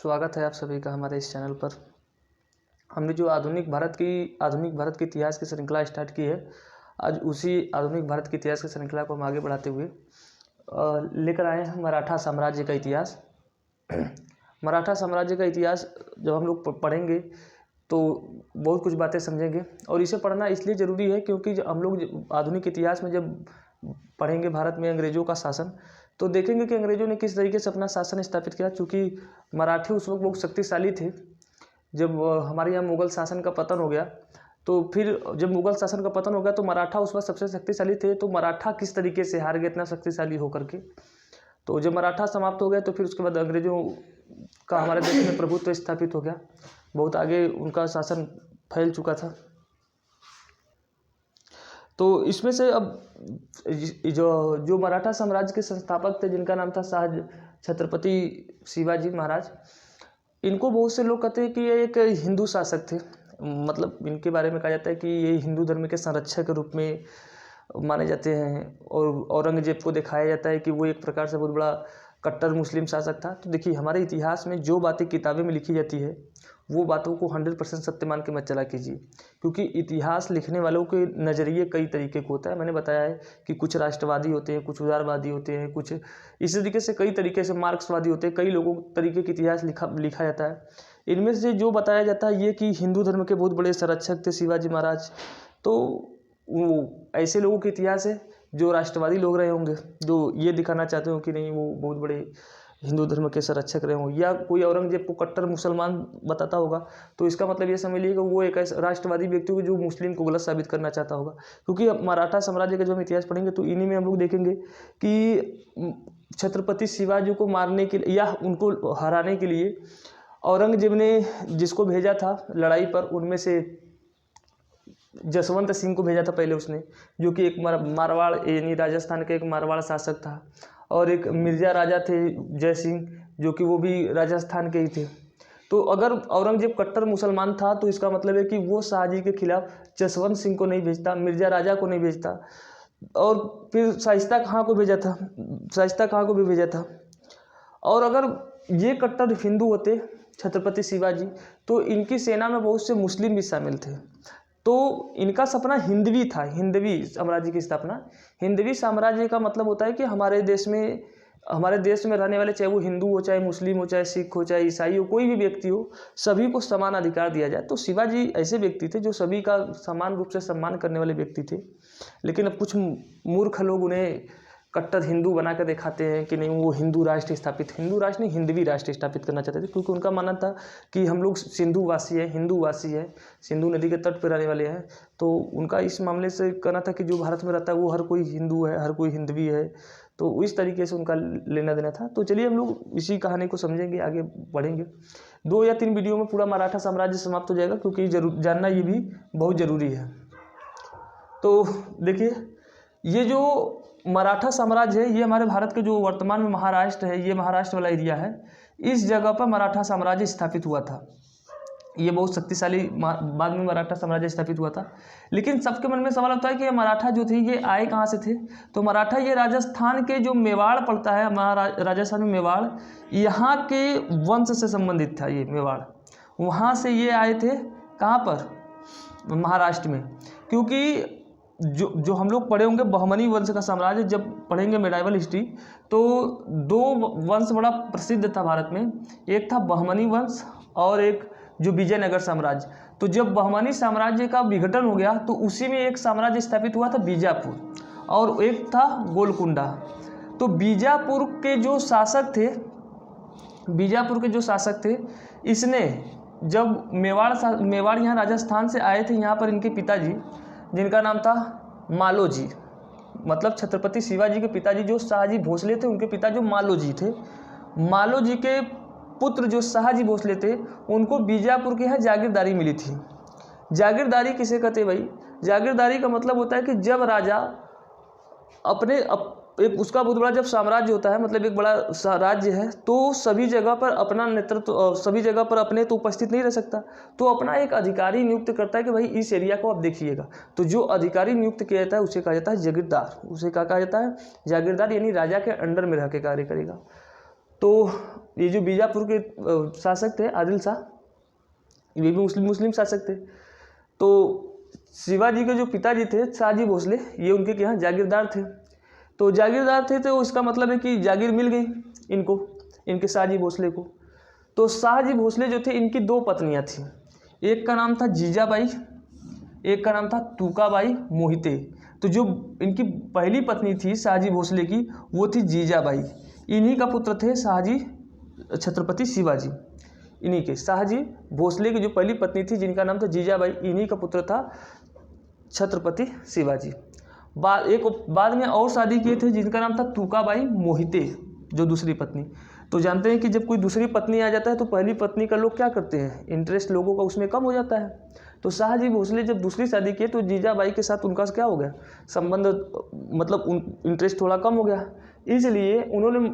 स्वागत है आप सभी का हमारे इस चैनल पर। हमने जो आधुनिक भारत के इतिहास की श्रृंखला स्टार्ट की है, आज उसी आधुनिक भारत के इतिहास की श्रृंखला को हम आगे बढ़ाते हुए लेकर आए हैं मराठा साम्राज्य का इतिहास। मराठा साम्राज्य का इतिहास जब हम लोग पढ़ेंगे तो बहुत कुछ बातें समझेंगे, और इसे पढ़ना इसलिए ज़रूरी है क्योंकि हम लोग आधुनिक इतिहास में जब पढ़ेंगे भारत में अंग्रेज़ों का शासन, तो देखेंगे कि अंग्रेज़ों ने किस तरीके से अपना शासन स्थापित किया। चूँकि मराठी उस वक्त बहुत शक्तिशाली थे। जब हमारे यहाँ मुग़ल शासन का पतन हो गया, तो फिर जब मुग़ल शासन का पतन हो गया तो मराठा उस वक्त सबसे शक्तिशाली थे। तो मराठा किस तरीके से हार गए इतना शक्तिशाली होकर के। तो जब मराठा समाप्त हो गया तो फिर उसके बाद अंग्रेज़ों का हमारे देश में प्रभुत्व स्थापित हो गया। बहुत आगे उनका शासन फैल चुका था। तो इसमें से अब जो मराठा साम्राज्य के संस्थापक थे, जिनका नाम था शाह छत्रपति शिवाजी महाराज, इनको बहुत से लोग कहते हैं कि ये एक हिंदू शासक थे। मतलब इनके बारे में कहा जाता है कि ये हिंदू धर्म के संरक्षक के रूप में माने जाते हैं, और औरंगजेब को दिखाया जाता है कि वो एक प्रकार से बहुत बड़ा कट्टर मुस्लिम शासक था। तो देखिए, हमारे इतिहास में जो बातें किताबें में लिखी जाती है वो बातों को 100% सत्य मान के मत चला कीजिए, क्योंकि इतिहास लिखने वालों के नज़रिए कई तरीके का होता है। मैंने बताया है कि कुछ राष्ट्रवादी होते हैं, कुछ उदारवादी होते हैं, कुछ इस तरीके से कई तरीके से मार्क्सवादी होते हैं। कई लोगों तरीके के इतिहास लिखा जाता है। इनमें से जो बताया जाता है ये कि हिंदू धर्म के बहुत बड़े संरक्षक थे शिवाजी महाराज। तो वो ऐसे लोगों के इतिहास है जो राष्ट्रवादी लोग रहे होंगे, जो ये दिखाना चाहते हो कि नहीं वो बहुत बड़े हिंदू धर्म के संरक्षक रहे हों, या कोई औरंगजेब को कट्टर मुसलमान बताता होगा, तो इसका मतलब ये समझ लीजिए कि वो एक ऐसा राष्ट्रवादी व्यक्ति होगा जो मुस्लिम को गलत साबित करना चाहता होगा। क्योंकि मराठा साम्राज्य का जो हम इतिहास पढ़ेंगे तो इन्हीं में हम लोग देखेंगे कि छत्रपति शिवाजी को मारने के लिए या उनको हराने के लिए औरंगजेब ने जिसको भेजा था लड़ाई पर, उनमें से जसवंत सिंह को भेजा था पहले उसने, जो कि एक मारवाड़ यानी राजस्थान के एक मारवाड़ शासक था। और एक मिर्ज़ा राजा थे जय सिंह, जो कि वो भी राजस्थान के ही थे। तो अगर औरंगजेब कट्टर मुसलमान था तो इसका मतलब है कि वो शाहजी के खिलाफ जसवंत सिंह को नहीं भेजता, मिर्ज़ा राजा को नहीं भेजता, और फिर शाइस्ता खां को भेजा था, शाइस्ता खां को भी भेजा था। और अगर ये कट्टर हिंदू होते छत्रपति शिवाजी, तो इनकी सेना में बहुत से मुस्लिम भी शामिल थे। तो इनका सपना हिंदवी था, हिंदवी साम्राज्य की स्थापना। हिंदवी साम्राज्य का मतलब होता है कि हमारे देश में रहने वाले, चाहे वो हिंदू हो, चाहे मुस्लिम हो, चाहे सिख हो, चाहे ईसाई हो, कोई भी व्यक्ति हो, सभी को समान अधिकार दिया जाए। तो शिवाजी ऐसे व्यक्ति थे जो सभी का समान रूप से सम्मान करने वाले व्यक्ति थे। लेकिन अब कुछ मूर्ख लोग उन्हें कट्टर हिंदू बना कर दिखाते हैं कि नहीं वो हिंदू राष्ट्र नहीं हिंदवी राष्ट्र स्थापित करना चाहते थे, क्योंकि उनका मानना था कि हम लोग सिंधुवासी है, हिंदूवासी है, सिंधु नदी के तट पर रहने वाले हैं। तो उनका इस मामले से कहना था कि जो भारत में रहता है वो हर कोई हिंदू है, हर कोई हिंदवी है। तो इस तरीके से उनका लेना देना था। तो चलिए हम लोग इसी कहानी को समझेंगे, आगे बढ़ेंगे। 2 या 3 वीडियो में पूरा मराठा साम्राज्य समाप्त हो जाएगा, क्योंकि जानना ये भी बहुत ज़रूरी है। तो देखिए, ये जो मराठा साम्राज्य है ये हमारे भारत के जो वर्तमान में महाराष्ट्र है, ये महाराष्ट्र वाला एरिया है, इस जगह पर मराठा साम्राज्य स्थापित हुआ था। ये बहुत शक्तिशाली बाद में मराठा साम्राज्य स्थापित हुआ था। लेकिन सबके मन में सवाल होता है कि ये मराठा जो थे ये आए कहाँ से थे। तो मराठा ये राजस्थान के जो मेवाड़ पड़ता है, हमारा राजस्थान में मेवाड़, यहाँ के वंश से संबंधित था ये मेवाड़। वहाँ से ये आए थे कहाँ पर, महाराष्ट्र में। क्योंकि जो हम लोग पढ़े होंगे बहमनी वंश का साम्राज्य, जब पढ़ेंगे मेडाइवल हिस्ट्री, तो 2 वंश बड़ा प्रसिद्ध था भारत में। एक था बहमनी वंश और एक जो विजयनगर साम्राज्य। तो जब बहमनी साम्राज्य का विघटन हो गया तो उसी में एक साम्राज्य स्थापित हुआ था बीजापुर, और एक था गोलकुंडा। तो बीजापुर के जो शासक थे, इसने जब मेवाड़ यहाँ राजस्थान से आए थे, यहाँ पर इनके पिताजी, जिनका नाम था मालोजी, मतलब छत्रपति शिवाजी के पिताजी जो शाहजी भोसले थे, उनके पिता जो मालोजी थे, मालोजी के पुत्र जो शाहजी भोसले थे, उनको बीजापुर के यहाँ जागीरदारी मिली थी। जागीरदारी किसे कहते भाई? जागीरदारी का मतलब होता है कि जब राजा एक उसका बहुत बड़ा जब साम्राज्य होता है, मतलब एक बड़ा राज्य है, तो सभी जगह पर अपना नेतृत्व, सभी जगह पर अपने तो उपस्थित नहीं रह सकता, तो अपना एक अधिकारी नियुक्त करता है कि भाई इस एरिया को आप देखिएगा। तो जो अधिकारी नियुक्त किया जाता है उसे कहा जाता है जागीरदार। उसे क्या कहा जाता है? जागीरदार, यानी राजा के अंडर में रह के कार्य करेगा। तो ये जो बीजापुर के शासक थे आदिल शाह, ये भी मुस्लिम शासक थे। तो शिवाजी के जो पिताजी थे शाहजी भोसले, ये उनके यहाँ जागीरदार थे। तो जागीरदार थे तो इसका मतलब है कि जागीर मिल गई इनको, इनके शाहजी भोसले को। तो शाहजी भोसले जो थे, इनकी 2 पत्नियां थीं। एक का नाम था जीजाबाई, एक का नाम था तूकाबाई मोहिते। तो जो इनकी पहली पत्नी थी शाहजी भोसले की, वो थी जीजाबाई। इन्हीं का पुत्र थे शाहजी छत्रपति शिवाजी। इन्हीं के शाहजी भोसले की जो पहली पत्नी थी जिनका नाम था जीजाबाई, इन्हीं का पुत्र था छत्रपति शिवाजी। बाद में और शादी किए थे जिनका नाम था तूकाबाई मोहिते, जो दूसरी पत्नी। तो जानते हैं कि जब कोई दूसरी पत्नी आ जाता है तो पहली पत्नी का लोग क्या करते हैं, इंटरेस्ट लोगों का उसमें कम हो जाता है। तो शाहजी भोसले जब दूसरी शादी किए तो जीजाबाई के साथ उनका क्या हो गया, संबंध, मतलब इंटरेस्ट थोड़ा कम हो गया। इसलिए उन्होंने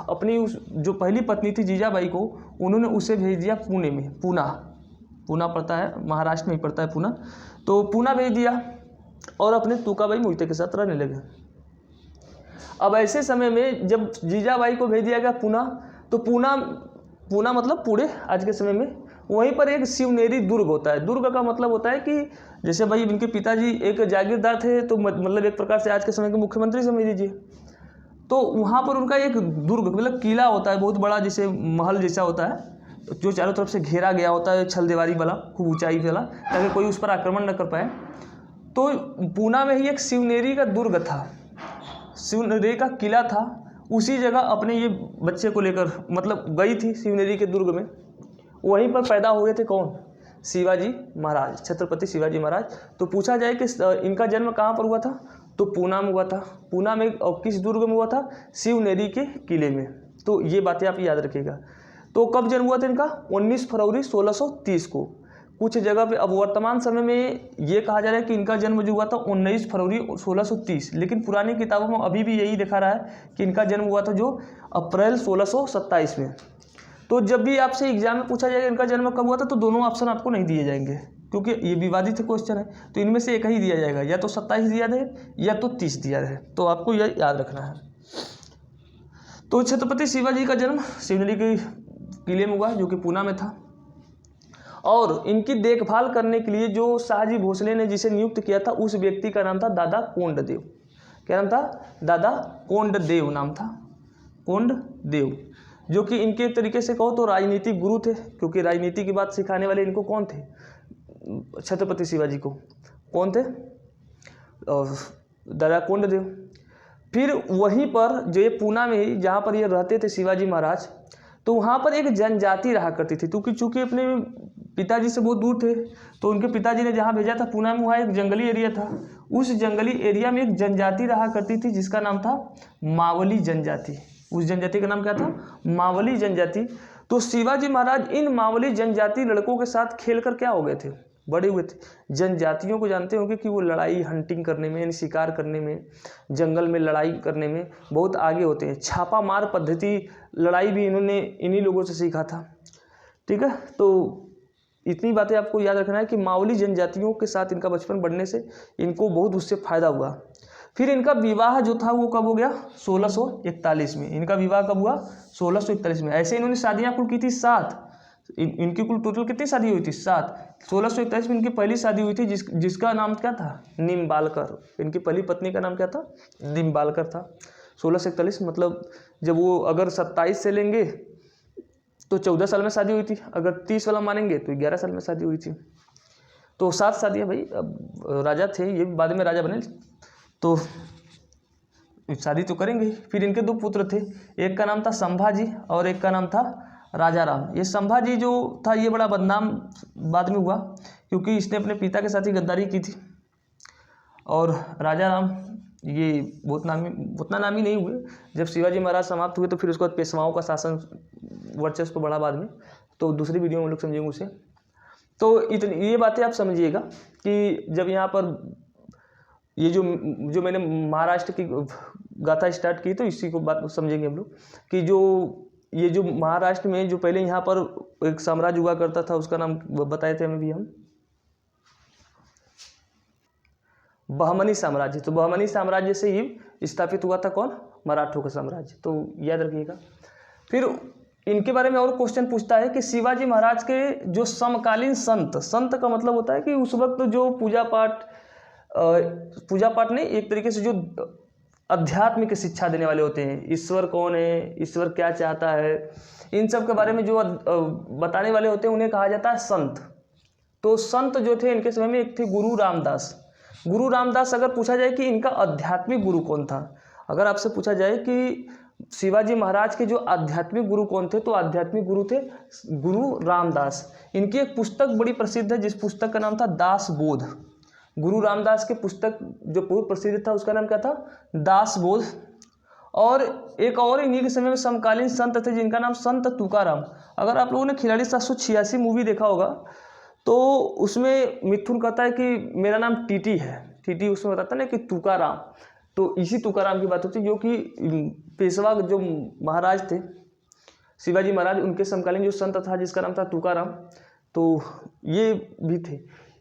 अपनी उस जो पहली पत्नी थी जीजाबाई को, उन्होंने उसे भेज दिया पुणे में। पूना पड़ता है, महाराष्ट्र में ही पड़ता है पूना। तो पूना भेज दिया और अपने तूकाबाई मोहिते के साथ रहने लगे। अब ऐसे समय में जब जीजाबाई को भेज दिया गया पूना, तो पूना मतलब पुणे आज के समय में, वहीं पर एक शिवनेरी दुर्ग होता है। दुर्ग का मतलब होता है कि जैसे भाई इनके पिताजी एक जागीरदार थे, तो मतलब एक प्रकार से आज के समय के मुख्यमंत्री समझ लीजिए। तो वहाँ पर उनका एक दुर्ग मतलब किला होता है, बहुत बड़ा, जैसे महल जैसा होता है, जो चारों तरफ से घेरा गया होता है, छल दीवारी वाला, खूब ऊंचाई वाला, ताकि कोई उस पर आक्रमण न कर पाए। तो पूना में ही एक शिवनेरी का दुर्ग था, शिवनेरी का किला था। उसी जगह अपने ये बच्चे को लेकर मतलब गई थी शिवनेरी के दुर्ग में। वहीं पर पैदा हुए थे कौन, शिवाजी महाराज, छत्रपति शिवाजी महाराज। तो पूछा जाए कि इनका जन्म कहाँ पर हुआ था, तो पूना में हुआ था। पूना में और किस दुर्ग में हुआ था, शिवनेरी के किले में। तो ये बातें आप याद रखिएगा। तो कब जन्म हुआ था इनका, 19 फरवरी 1630 को। कुछ जगह पे अब वर्तमान समय में ये कहा जा रहा है कि इनका जन्म जो हुआ था 19 फरवरी 1630, लेकिन पुरानी किताबों में अभी भी यही दिखा रहा है कि इनका जन्म हुआ था जो अप्रैल 1627 में। तो जब भी आपसे एग्जाम में पूछा जाएगा इनका जन्म कब हुआ था, तो दोनों ऑप्शन आपको नहीं दिए जाएंगे, क्योंकि ये विवादित क्वेश्चन है। तो इनमें से एक ही दिया जाएगा, या तो 27 दिया है या तो 30 दिया है। तो आपको यह याद रखना है। तो छत्रपति शिवाजी का जन्म शिवनेरी के किले में हुआ, जो कि पूना में था। और इनकी देखभाल करने के लिए जो शाहजी भोसले ने जिसे नियुक्त किया था, उस व्यक्ति का नाम था दादा कोंडदेव। क्या नाम था, दादा कोंडदेव नाम था, कोंडदेव, जो कि इनके एक तरीके से कहो तो राजनीतिक गुरु थे, क्योंकि राजनीति की बात सिखाने वाले इनको कौन थे, छत्रपति शिवाजी को कौन थे, दादा कोंडदेव। फिर वहीं पर जो ये पूना में ही जहाँ पर ये रहते थे शिवाजी महाराज, तो वहाँ पर एक जनजाति रहा करती थी, क्योंकि चूँकि अपने पिताजी से बहुत दूर थे, तो उनके पिताजी ने जहाँ भेजा था पूना में, वहाँ एक जंगली एरिया था। उस जंगली एरिया में एक जनजाति रहा करती थी जिसका नाम था मावली जनजाति। उस जनजाति का नाम क्या था, मावली जनजाति। तो शिवाजी महाराज इन मावली जनजाति लड़कों के साथ खेलकर क्या हो गए थे, बड़े हुए थे। जनजातियों को जानते होंगे कि वो लड़ाई, हंटिंग करने में, यानी शिकार करने में, जंगल में लड़ाई करने में बहुत आगे होते हैं। छापा मार पद्धति लड़ाई भी इन्होंने इन्हीं लोगों से सीखा था। ठीक है, तो इतनी बातें आपको याद रखना है कि मावली जनजातियों के साथ इनका बचपन बढ़ने से इनको बहुत उससे फायदा हुआ। फिर इनका विवाह जो था वो कब हो गया, 1641 में। इनका विवाह कब हुआ, 1641 में। ऐसे इन्होंने शादियाँ कुल की थी 7। इनकी कुल टोटल कितनी शादी हुई थी, 7। 1641 में इनकी पहली शादी हुई थी जिसका नाम क्या था, निम्बालकर। इनकी पहली पत्नी का नाम क्या था, निम्बालकर था। 1641 मतलब जब वो अगर 27 से लेंगे तो 14 साल में शादी हुई थी, अगर 30 वाला मानेंगे तो 11 साल में शादी हुई थी। तो 7 शादियाँ भाई। अब राजा थे, ये बाद में राजा बने, तो शादी तो करेंगे। फिर इनके 2 पुत्र थे, एक का नाम था संभाजी और एक का नाम था राजा राम। ये संभाजी जो था ये बड़ा बदनाम बाद में हुआ, क्योंकि इसने अपने पिता के साथ ही गद्दारी की थी। और राजा राम ये उतना नामी नहीं हुए। जब शिवाजी महाराज समाप्त हुए तो फिर उसके बाद पेशवाओं का शासन वर्चस्व बढ़ा बाद में, तो दूसरी वीडियो में हम लोग समझेंगे उसे। तो इतनी ये बातें आप समझिएगा कि जब यहाँ पर ये जो मैंने महाराष्ट्र की गाथा स्टार्ट की, तो इसी को बात समझेंगे हम लोग कि ये जो महाराष्ट्र में जो पहले यहाँ पर एक साम्राज्य हुआ करता था, उसका नाम बताए थे हमें भी हम, बहमनी साम्राज्य। तो बहमनी साम्राज्य से ही स्थापित हुआ था कौन, मराठों का साम्राज्य। तो याद रखिएगा। फिर इनके बारे में और क्वेश्चन पूछता है कि शिवाजी महाराज के जो समकालीन संत का मतलब होता है कि उस वक्त जो पूजा पाठ नहीं, एक तरीके से जो अध्यात्म की शिक्षा देने वाले होते हैं, ईश्वर कौन है, ईश्वर क्या चाहता है, इन सब के बारे में जो बताने वाले होते हैं उन्हें कहा जाता है संत। तो संत जो थे इनके समय में एक थे गुरु रामदास। गुरु रामदास अगर पूछा जाए कि इनका आध्यात्मिक गुरु कौन था, अगर आपसे पूछा जाए कि शिवाजी महाराज के जो आध्यात्मिक गुरु कौन थे, तो आध्यात्मिक गुरु थे गुरु रामदास। इनकी एक पुस्तक बड़ी प्रसिद्ध है जिस पुस्तक का नाम था दासबोध। गुरु रामदास के पुस्तक जो पूर्व प्रसिद्ध था उसका नाम क्या था, दासबोध। और एक और इन्हीं के समय में समकालीन संत थे जिनका नाम संत तुकाराम। अगर आप लोगों ने खिलाड़ी 786 मूवी देखा होगा तो उसमें मिथुन कहता है कि मेरा नाम टीटी है, टीटी उसमें बताता है ना कि तुकाराम, तो इसी तुकाराम की बात होती है जो कि पेशवा जो महाराज थे शिवाजी महाराज, उनके समकालीन जो संत था जिसका नाम था तुकाराम, तो ये भी थे।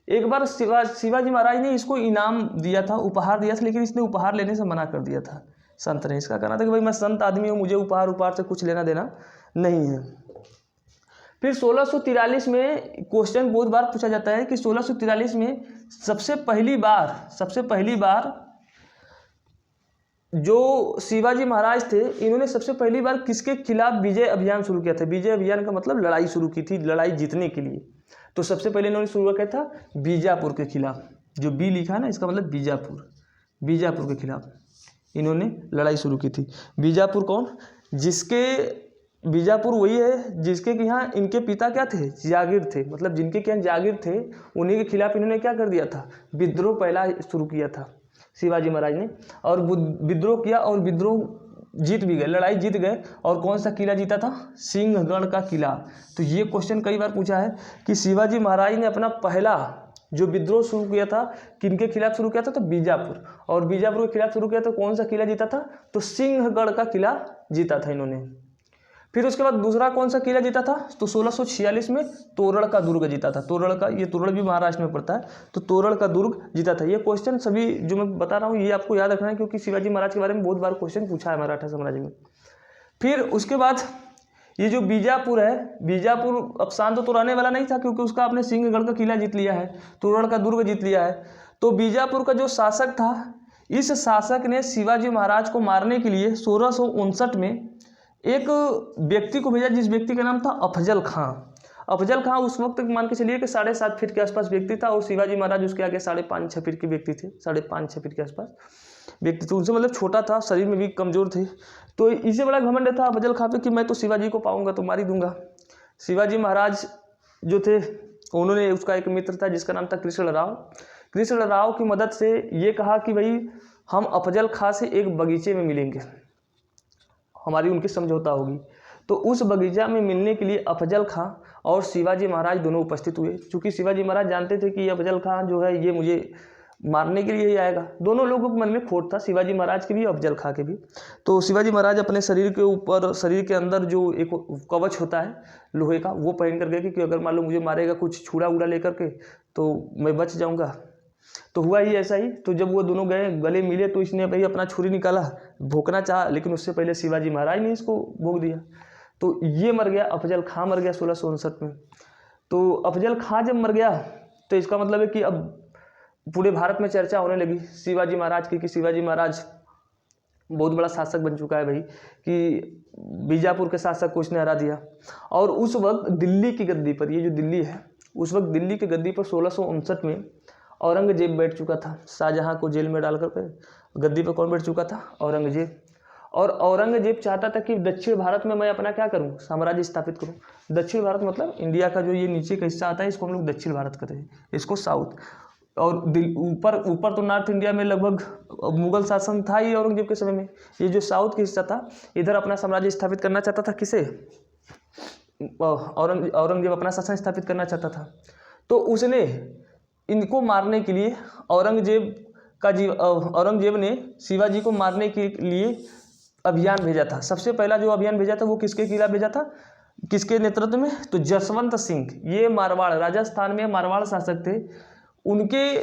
एक बार शिवाजी महाराज ने इसको इनाम दिया था, उपहार दिया था, लेकिन इसने उपहार लेने से मना कर दिया था संत ने। इसका कहना था कि भाई मैं संत आदमी हूँ, मुझे उपहार से कुछ लेना देना नहीं है। फिर 1643 में क्वेश्चन बहुत बार पूछा जाता है कि 1643 में सबसे पहली बार जो शिवाजी महाराज थे इन्होंने सबसे पहली बार किसके खिलाफ विजय अभियान शुरू किया था। विजय अभियान का मतलब लड़ाई शुरू की थी, लड़ाई जीतने के लिए। तो सबसे पहले इन्होंने शुरू किया था बीजापुर के खिलाफ, जो बी लिखा है ना इसका मतलब बीजापुर के खिलाफ इन्होंने लड़ाई शुरू की थी। बीजापुर कौन, बीजापुर वही है जिसके कि यहाँ इनके पिता क्या थे, जागीर थे, मतलब जिनके क्या जागीर थे उन्हीं के खिलाफ इन्होंने क्या कर दिया था, विद्रोह पहला शुरू किया था शिवाजी महाराज ने। और विद्रोह किया और विद्रोह जीत भी गए, लड़ाई जीत गए। और कौन सा किला जीता था, सिंहगढ़ का किला। तो ये क्वेश्चन कई बार पूछा है कि शिवाजी महाराज ने अपना पहला जो विद्रोह शुरू किया था किनके खिलाफ शुरू किया था, तो बीजापुर, और बीजापुर के खिलाफ शुरू किया तो कौन सा किला जीता था, तो सिंहगढ़ का किला जीता था इन्होंने। फिर उसके बाद दूसरा कौन सा किला जीता था, तो 1646 में तोरण का दुर्ग जीता था। तोरण का, ये तोरण भी महाराष्ट्र में पड़ता है, तो तोरण का दुर्ग जीता था। ये क्वेश्चन सभी जो मैं बता रहा हूँ ये आपको याद रखना है क्योंकि शिवाजी महाराज के बारे में बहुत बार क्वेश्चन पूछा है मराठा साम्राज्य में। फिर उसके बाद ये जो बीजापुर है, बीजापुर अब शांत तो रहने वाला नहीं था क्योंकि उसका आपने सिंहगढ़ का किला जीत लिया है, तोरण का दुर्ग जीत लिया है। तो बीजापुर का जो शासक था, इस शासक ने शिवाजी महाराज को मारने के लिए 1659 में एक व्यक्ति को भेजा जिस व्यक्ति का नाम था अफजल खां। अफजल खां उस वक्त मान के चलिए कि 7.5 फीट के आसपास व्यक्ति था और शिवाजी महाराज उसके आगे 5.5-6 फीट के व्यक्ति थे, 5.5-6 फीट के आसपास व्यक्ति थे, उनसे मतलब छोटा था, शरीर में भी कमजोर थे। तो इसे बड़ा घमंड था अफजल खां पे कि मैं तो शिवाजी को पाऊंगा तो मार ही दूंगा। शिवाजी महाराज जो थे उन्होंने, उसका एक मित्र था जिसका नाम था कृष्ण राव की मदद से ये कहा कि भाई हम अफजल खां से एक बगीचे में मिलेंगे, हमारी उनकी समझौता होगी। तो उस बगीचा में मिलने के लिए अफजल खां और शिवाजी महाराज दोनों उपस्थित हुए। चूँकि शिवाजी महाराज जानते थे कि अफजल खां जो है ये मुझे मारने के लिए ही आएगा। दोनों लोगों के मन में खोट था, शिवाजी महाराज के भी अफजल खां के भी। तो शिवाजी महाराज अपने शरीर के ऊपर, शरीर के अंदर जो एक कवच होता है लोहे का, वो पहन कर गए कि अगर मान लो मुझे मारेगा कुछ छुरा उड़ा लेकर के तो मैं बच जाऊँगा। तो हुआ ही ऐसा ही। तो जब वो दोनों गए, गले मिले, तो इसने भाई अपना छुरी निकाला, भोंकना चाहा, लेकिन उससे पहले शिवाजी महाराज ने इसको भोंक दिया। तो ये मर गया, अफजल खां मर गया 1659 में। तो अफजल खां जब मर गया तो इसका मतलब है कि अब पूरे भारत में चर्चा होने लगी शिवाजी महाराज की कि शिवाजी महाराज बहुत बड़ा शासक बन चुका है भाई, कि बीजापुर के शासक को उसने हरा दिया। और उस वक्त दिल्ली की गद्दी पर, ये जो दिल्ली है, उस वक्त दिल्ली की गद्दी पर 1659 में औरंगजेब बैठ चुका था। शाहजहां को जेल में डाल करके गद्दी पर कौन बैठ चुका था, औरंगजेब। और औरंगजेब चाहता था कि दक्षिण भारत में मैं अपना क्या करूं, साम्राज्य स्थापित करूं। दक्षिण भारत मतलब इंडिया का जो ये नीचे का हिस्सा आता है इसको हम लोग दक्षिण भारत कहते हैं, इसको साउथ। और ऊपर तो नॉर्थ इंडिया में लगभग मुगल शासन था ही औरंगजेब के समय में। ये जो साउथ का हिस्सा था इधर अपना साम्राज्य स्थापित करना चाहता था। किसे, औरंगजेब अपना शासन स्थापित करना चाहता था। तो उसने इनको मारने के लिए औरंगजेब ने शिवाजी को मारने के लिए अभियान भेजा था। सबसे पहला जो अभियान भेजा था वो किसके खिलाफ भेजा था, किसके नेतृत्व में, तो जसवंत सिंह। ये मारवाड़, राजस्थान में मारवाड़ शासक थे, उनके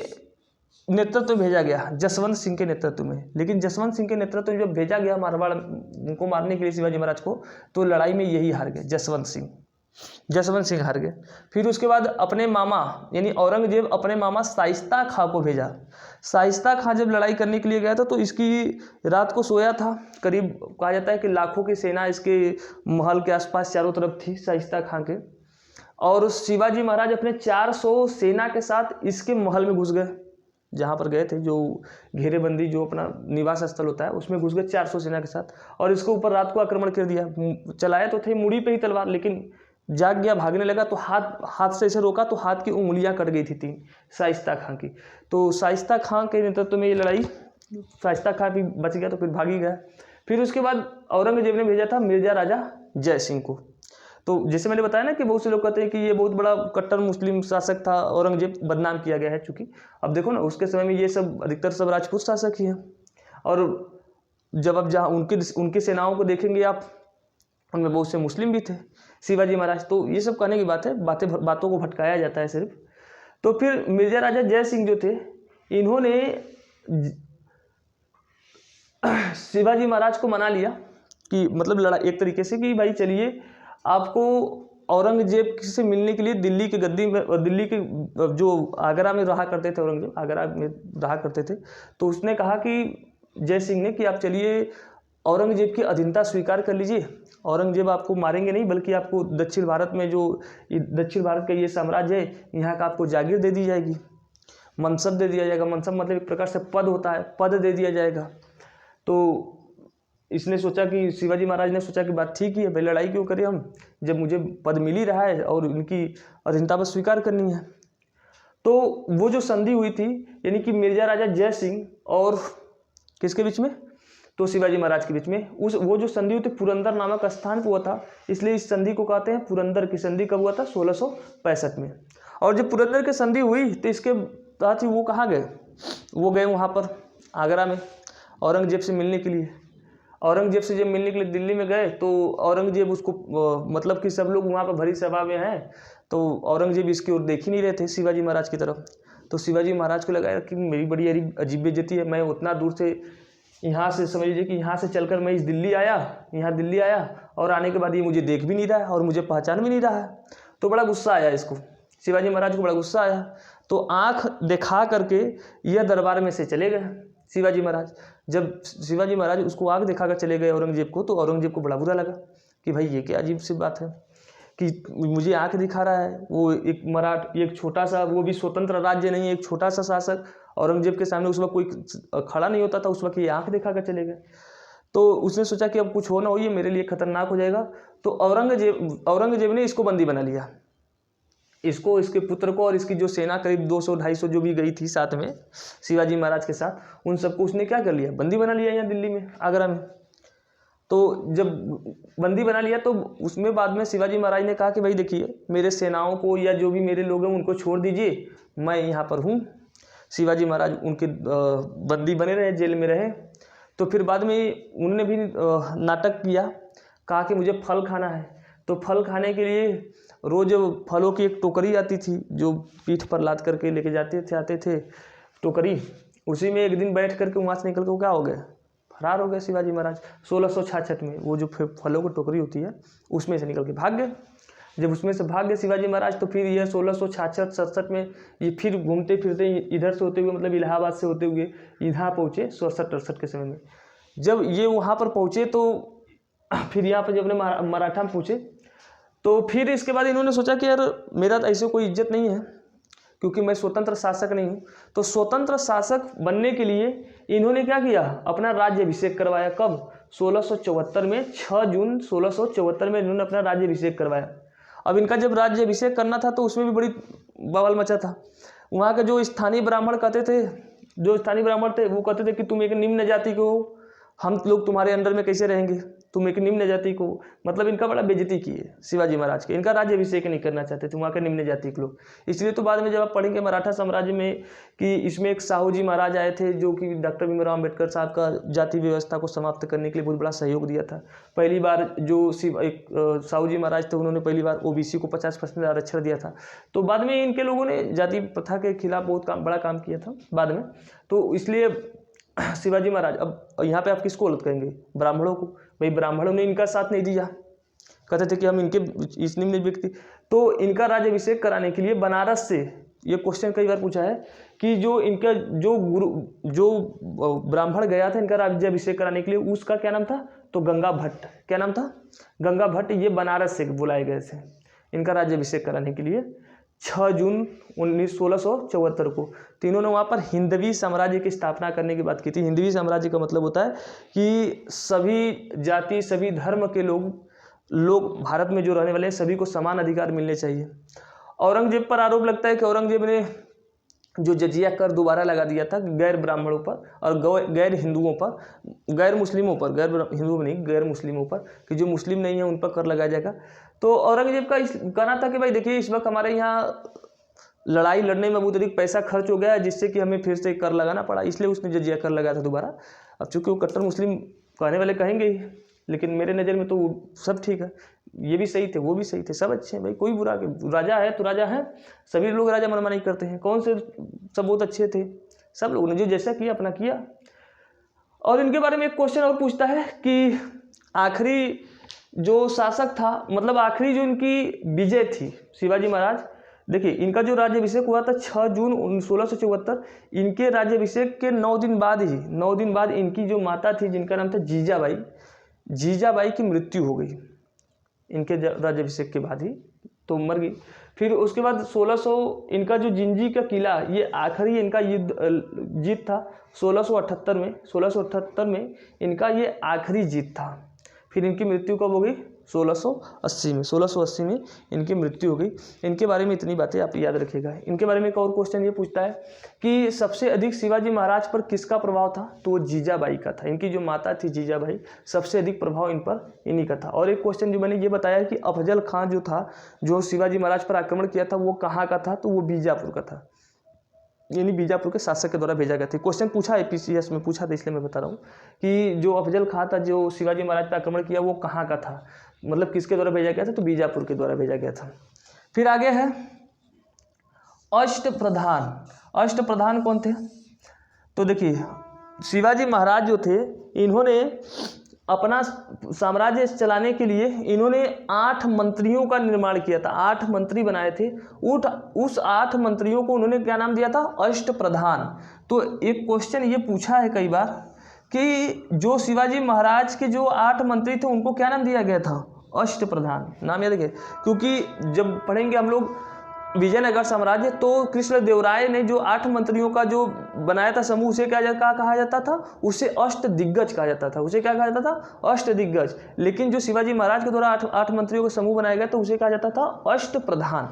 नेतृत्व में भेजा गया जसवंत सिंह के नेतृत्व में। लेकिन जसवंत सिंह के नेतृत्व में जब भेजा गया मारवाड़ उनको मारने के लिए शिवाजी महाराज को, तो लड़ाई में यही हार गए, जसवंत सिंह हार गए। फिर उसके बाद अपने मामा यानी औरंगजेब अपने मामा शाइस्ता खां को भेजा। शाइस्ता खां जब लड़ाई करने के लिए गया था तो इसकी रात को सोया था। करीब कहा जाता है कि लाखों की सेना इसके महल के आसपास चारों तरफ थी शाइस्ता खां के, और शिवाजी महाराज अपने 400 सेना के साथ इसके महल में घुस गए, जहाँ पर गए थे, जो घेरेबंदी जो अपना निवास स्थल होता है उसमें घुस गए 400 सेना के साथ, और इसके ऊपर रात को आक्रमण कर दिया। चलाया तो थे मुड़ी पे ही तलवार, लेकिन जाग गया, भागने लगा तो हाथ से इसे रोका तो हाथ की उंगलियां कट गई थी 3 शाइस्ता खां की। तो शाइस्ता खां के नेतृत्व में ये लड़ाई, शाइस्ता खां भी बच गया तो फिर भाग ही गया। फिर उसके बाद औरंगजेब ने भेजा था मिर्जा राजा जय सिंह को। तो जैसे मैंने बताया ना कि बहुत से लोग कहते हैं कि ये बहुत बड़ा कट्टर मुस्लिम शासक था, औरंगजेब बदनाम किया गया है चूँकि। अब देखो ना उसके समय में ये सब अधिकतर सब राजपूत शासक ही हैं, और जब अब जहाँ उनकी सेनाओं को देखेंगे आप, उनमें बहुत से मुस्लिम भी थे शिवाजी महाराज। तो ये सब कहने की बात है, बातों को भटकाया जाता है सिर्फ। तो फिर मिर्जा राजा जय सिंह जो थे, इन्होंने शिवाजी महाराज को मना लिया कि मतलब लड़ाई एक तरीके से कि भाई चलिए आपको औरंगजेब से मिलने के लिए दिल्ली की गद्दी में, दिल्ली के जो आगरा में रहा करते थे, औरंगजेब आगरा में रहा करते थे, तो उसने कहा कि जय सिंह ने कि आप चलिए औरंगजेब की अधीनता स्वीकार कर लीजिए, औरंगजेब आपको मारेंगे नहीं बल्कि आपको दक्षिण भारत में जो दक्षिण भारत का ये साम्राज्य है यहाँ का आपको जागीर दे दी जाएगी, मनसब दे दिया जाएगा। मनसब मतलब एक प्रकार से पद होता है, पद दे दिया जाएगा। तो इसने सोचा कि शिवाजी महाराज ने सोचा कि बात ठीक ही है, भाई लड़ाई क्यों करें हम, जब मुझे पद मिल ही रहा है और इनकी अधीनता पर स्वीकार करनी है। तो वो जो संधि हुई थी यानी कि मिर्जा राजा जय सिंह और किसके बीच में, तो शिवाजी महाराज के बीच में, वो जो संधि हुई थी पुरंदर नामक स्थान पर हुआ था, इसलिए इस संधि को कहते हैं पुरंदर की संधि। कब हुआ था? 1665 में। और जब पुरंदर की संधि हुई तो इसके साथ ही वो कहाँ गए, वो गए वहाँ पर आगरा में औरंगजेब से मिलने के लिए। औरंगजेब से जब मिलने के लिए दिल्ली में गए तो औरंगजेब उसको मतलब कि सब लोग वहाँ पर भरी सभा में हैं, तो औरंगजेब इसकी ओर देख ही नहीं रहे थे शिवाजी महाराज की तरफ। तो शिवाजी महाराज को लगा कि मेरी बड़ी अजीब बेइज्जती है, मैं उतना दूर से यहाँ से समझ लीजिए कि यहाँ से चलकर मैं दिल्ली आया और आने के बाद ये मुझे देख भी नहीं रहा है और मुझे पहचान भी नहीं रहा है। तो बड़ा गुस्सा आया इसको, शिवाजी महाराज को बड़ा गुस्सा आया। तो आँख दिखा करके यह दरबार में से चले गए शिवाजी महाराज। जब शिवाजी महाराज उसको आँख दिखाकर चले गए औरंगजेब को, तो औरंगजेब को बड़ा बुरा लगा कि भाई ये क्या अजीब सी बात है कि मुझे आँख दिखा रहा है। वो एक छोटा सा, वो भी स्वतंत्र राज्य नहीं, एक छोटा सा शासक, औरंगजेब के सामने उस वक्त कोई खड़ा नहीं होता था, उस वक्त ये आँख दिखाकर चले गए। तो उसने सोचा कि अब कुछ हो ना हो, ये मेरे लिए खतरनाक हो जाएगा। तो औरंगजेब ने इसको बंदी बना लिया, इसको, इसके पुत्र को, और इसकी जो सेना करीब 200-250 जो भी गई थी साथ में शिवाजी महाराज के साथ, उन सबको उसने क्या कर लिया, बंदी बना लिया यहाँ दिल्ली में, आगरा में। तो जब बंदी बना लिया तो उसमें बाद में शिवाजी महाराज ने कहा कि भाई देखिए मेरे सेनाओं को या जो भी मेरे लोग हैं उनको छोड़ दीजिए, मैं यहाँ पर हूँ। शिवाजी महाराज उनके बंदी बने रहे, जेल में रहे। तो फिर बाद में उन्होंने भी नाटक किया, कहा कि मुझे फल खाना है। तो फल खाने के लिए रोज़ फलों की एक टोकरी आती थी जो पीठ पर लाद करके लेके आते थे टोकरी, उसी में एक दिन बैठ करके वहाँ से निकल के क्या हो गए, फरार हो गए शिवाजी महाराज। 1666 में वो जो फलों की टोकरी होती है उसमें से निकल के भाग गए। जब उसमें से भाग गए शिवाजी महाराज तो फिर यह 1666-67 में ये फिर घूमते फिरते इधर से होते हुए, मतलब इलाहाबाद से होते हुए इधर पहुँचे 67-68 के समय में। जब ये वहाँ पर पहुँचे तो फिर यहाँ पर जब अपने मराठा में पूछे तो फिर इसके बाद इन्होंने सोचा कि यार मेरा तो ऐसे कोई इज्जत नहीं है क्योंकि मैं स्वतंत्र शासक नहीं हूँ। तो स्वतंत्र शासक बनने के लिए इन्होंने क्या किया, अपना राज्याभिषेक करवाया। कब? 1674 में, 6 जून 1674 में इन्होंने अपना राज्याभिषेक करवाया। अब इनका जब राज्याभिषेक करना था तो उसमें भी बड़ी बवाल मचा था। वहाँ के जो स्थानीय ब्राह्मण कहते थे, वो कहते थे कि तुम एक निम्न जाति के हो, हम लोग तुम्हारे अंडर में कैसे रहेंगे। तुम एक निम्न जाति को, मतलब इनका बड़ा बेइज्जती किए शिवाजी महाराज के, इनका राज्याभिषेक नहीं करना चाहते थे वहाँ के निम्न जाति के लोग। इसलिए तो बाद में जब आप पढ़ेंगे मराठा साम्राज्य में कि इसमें एक साहू जी महाराज आए थे जो कि डॉक्टर भीमराव अम्बेडकर साहब का जाति व्यवस्था को समाप्त करने के लिए बहुत बड़ा सहयोग दिया था। पहली बार जो साहू जी महाराज थे उन्होंने पहली बार ओबीसी को 50% आरक्षण दिया था। तो बाद में इनके लोगों ने जाति प्रथा के खिलाफ बहुत बड़ा काम किया था बाद में। तो इसलिए शिवाजी महाराज, अब यहाँ पे आप किसको गलत कहेंगे? ब्राह्मणों को। भाई ब्राह्मणों ने इनका साथ नहीं दिया, कहते थे कि हम इनके इस निम्न व्यक्ति, तो इनका राज्याभिषेक कराने के लिए बनारस से, ये क्वेश्चन कई बार पूछा है कि जो इनका जो ब्राह्मण गया था इनका राज्याभिषेक कराने के लिए, उसका क्या नाम था? तो गंगा भट्ट। क्या नाम था? गंगा भट्ट। ये बनारस से बुलाए गए थे इनका राज्याभिषेक कराने के लिए 6 जून 1674 को। तो इन्होंने वहाँ पर हिंदवी साम्राज्य की स्थापना करने की बात की थी। हिंदवी साम्राज्य का मतलब होता है कि सभी जाति सभी धर्म के लोग भारत में जो रहने वाले हैं सभी को समान अधिकार मिलने चाहिए। औरंगजेब पर आरोप लगता है कि औरंगजेब ने जो जजिया कर दोबारा लगा दिया था गैर ब्राह्मणों पर और गैर हिंदुओं पर, गैर मुस्लिमों पर, गैर हिंदुओं में नहीं, गैर मुस्लिमों पर, कि जो मुस्लिम नहीं है उन पर कर लगाया जाएगा। तो औरंगजेब का कहना था कि भाई देखिए इस वक्त हमारे यहाँ लड़ाई लड़ने में बहुत अधिक पैसा खर्च हो गया है जिससे कि हमें फिर से कर लगाना पड़ा, इसलिए उसने जजिया कर लगाया था दोबारा। अब चूंकि वो कट्टर मुस्लिम कहने वाले कहेंगे ही, लेकिन मेरे नज़र में तो सब ठीक है, ये भी सही थे वो भी सही थे, सब अच्छे हैं भाई, कोई बुरा के राजा है तो राजा है, सभी लोग राजा मनमानी करते हैं, कौन से सब बहुत अच्छे थे, सब लोगों ने जो जैसा किया अपना किया। और इनके बारे में एक क्वेश्चन और पूछता है कि आखिरी जो शासक था, मतलब आखिरी जो इनकी विजय थी शिवाजी महाराज, देखिए इनका जो राज्याभिषेक हुआ था 6 जून 1674, इनके राज्याभिषेक के 9 दिन बाद इनकी जो माता थी जिनका नाम था जीजाबाई की मृत्यु हो गई इनके राज्याभिषेक के बाद ही, तो मर गई। फिर उसके बाद 1600 इनका जो जिंजी का किला, ये आखिरी इनका जीत था 1678 में इनका ये आखिरी जीत था। फिर इनकी मृत्यु कब हो गई? 1680 में इनकी मृत्यु हो गई। इनके बारे में इतनी बातें आप याद रखिएगा। इनके बारे में एक और क्वेश्चन ये पूछता है कि सबसे अधिक शिवाजी महाराज पर किसका प्रभाव था? तो वो जीजाबाई का था। इनकी जो माता थी जीजाबाई, सबसे अधिक प्रभाव इन पर इन्हीं का था। और एक क्वेश्चन जो मैंने ये बताया कि अफजल खां जो था, जो शिवाजी महाराज पर आक्रमण किया था, वो कहाँ का था? तो वो बीजापुर का था, यानी बीजापुर के शासक के द्वारा भेजा गया था। क्वेश्चन पूछा APCS में पूछा था, इसलिए मैं बता रहा हूँ कि जो अफजल खां था जो शिवाजी महाराज पर आक्रमण किया वो कहाँ का था, मतलब किसके द्वारा भेजा गया था? तो बीजापुर के द्वारा भेजा गया था। फिर आगे है अष्टप्रधान कौन थे? तो देखिए शिवाजी महाराज जो थे, इन्होंने अपना साम्राज्य चलाने के लिए इन्होंने 8 मंत्रियों का निर्माण किया था। 8 मंत्री बनाए थे। उस 8 मंत्रियों को उन्होंने क्या नाम दिया था? अष्टप्रधान। तो एक क्वेश्चन ये पूछा है कई बार कि जो शिवाजी महाराज के जो 8 मंत्री थे उनको क्या नाम दिया गया था? अष्टप्रधान। नाम याद रखिए, क्योंकि जब पढ़ेंगे हम लोग विजयनगर साम्राज्य, तो कृष्णदेवराय ने जो 8 मंत्रियों का जो बनाया था समूह, उसे क्या कहा जाता था? उसे अष्टदिग्गज कहा जाता था। उसे क्या कहा जाता था? अष्टदिग्गज। लेकिन जो शिवाजी महाराज के द्वारा 8 मंत्रियों का समूह बनाया गया तो उसे कहा जाता था अष्टप्रधान।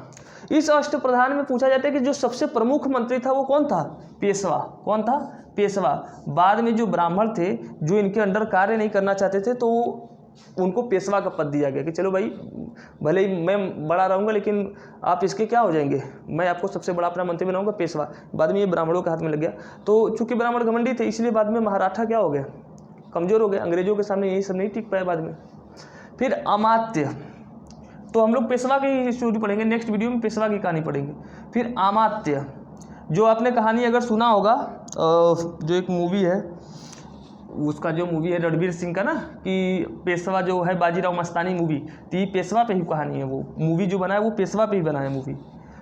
इस अष्टप्रधान में पूछा जाता है कि जो सबसे प्रमुख मंत्री था वो कौन था? पेशवा। कौन था? पेशवा। बाद में जो ब्राह्मण थे जो इनके अंडर कार्य नहीं करना चाहते थे, तो उनको पेशवा का पद दिया गया कि चलो भाई, भले ही मैं बड़ा रहूँगा लेकिन आप इसके क्या हो जाएंगे, मैं आपको सबसे बड़ा अपना मंत्री बनाऊंगा, पेशवा। बाद में ये ब्राह्मणों के हाथ में लग गया। तो चूंकि ब्राह्मण घमंडी थे, इसलिए बाद में मराठा क्या हो गया? कमज़ोर हो गया। अंग्रेजों के सामने यही सब नहीं टिक पाया बाद में। फिर अमात्य, तो हम लोग पेशवा की स्टोरी पढ़ेंगे, नेक्स्ट वीडियो में पेशवा की कहानी पढ़ेंगे। फिर अमात्य, जो आपने कहानी अगर सुना होगा, जो एक मूवी है, उसका जो मूवी है रणवीर सिंह का ना, कि पेशवा जो है बाजीराव मस्तानी मूवी, तो ये पेशवा पे ही कहानी है। वो मूवी जो बना है वो पेशवा पे ही बना है मूवी।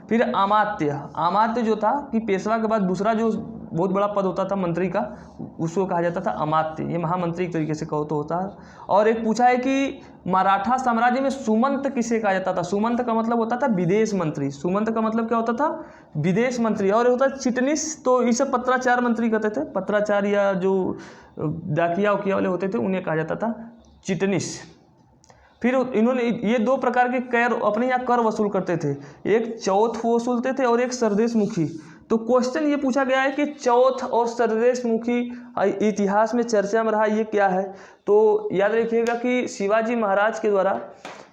फिर अमात्य जो था कि पेशवा के बाद दूसरा जो बहुत बड़ा पद होता था मंत्री का, उसको कहा जाता था अमात्य। ये महामंत्री एक तरीके से कहो तो होता है। और एक पूछा है कि मराठा साम्राज्य में सुमंत किसे कहा जाता था? सुमंत का मतलब होता था विदेश मंत्री। सुमंत का मतलब क्या होता था? विदेश मंत्री। और होता है चिटनिस, तो इसे पत्राचार मंत्री कहते थे। पत्राचार या जो डाकिया उकिया वाले होते थे उन्हें कहा जाता था चिटनिस। फिर इन्होंने ये 2 प्रकार के कर अपने यहाँ कर वसूल करते थे, एक चौथ वसूलते थे और एक सरदेश मुखी। तो क्वेश्चन ये पूछा गया है कि चौथ और सरदेश मुखी इतिहास में चर्चा में रहा, ये क्या है। तो याद रखिएगा कि शिवाजी महाराज के द्वारा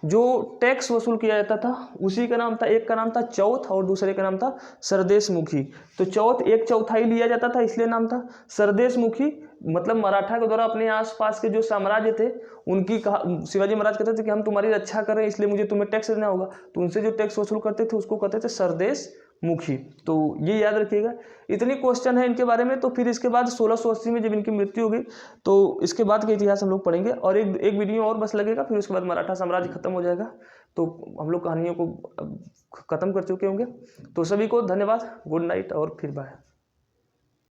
जो टैक्स वसूल किया जाता था उसी का नाम था, एक का नाम था चौथ और दूसरे का नाम था सरदेश मुखी। तो चौथ 1/4 लिया जाता था इसलिए नाम था। सरदेश मुखी मतलब मराठा के द्वारा अपने आसपास के जो साम्राज्य थे उनकी शिवाजी महाराज कहते थे कि हम तुम्हारी रक्षा कर रहे हैं इसलिए मुझे तुम्हें टैक्स देना होगा, तो उनसे जो टैक्स वसूल करते थे उसको कहते थे सरदेश मुखी। तो ये याद रखिएगा। इतनी क्वेश्चन है इनके बारे में। तो फिर इसके बाद 1680 में जब इनकी मृत्यु हो गई तो इसके बाद का इतिहास हम लोग पढ़ेंगे, और एक वीडियो और बस लगेगा, फिर उसके बाद मराठा साम्राज्य खत्म हो जाएगा। तो हम लोग कहानियों को खत्म कर चुके होंगे। तो सभी को धन्यवाद, गुड नाइट और फिर बाय।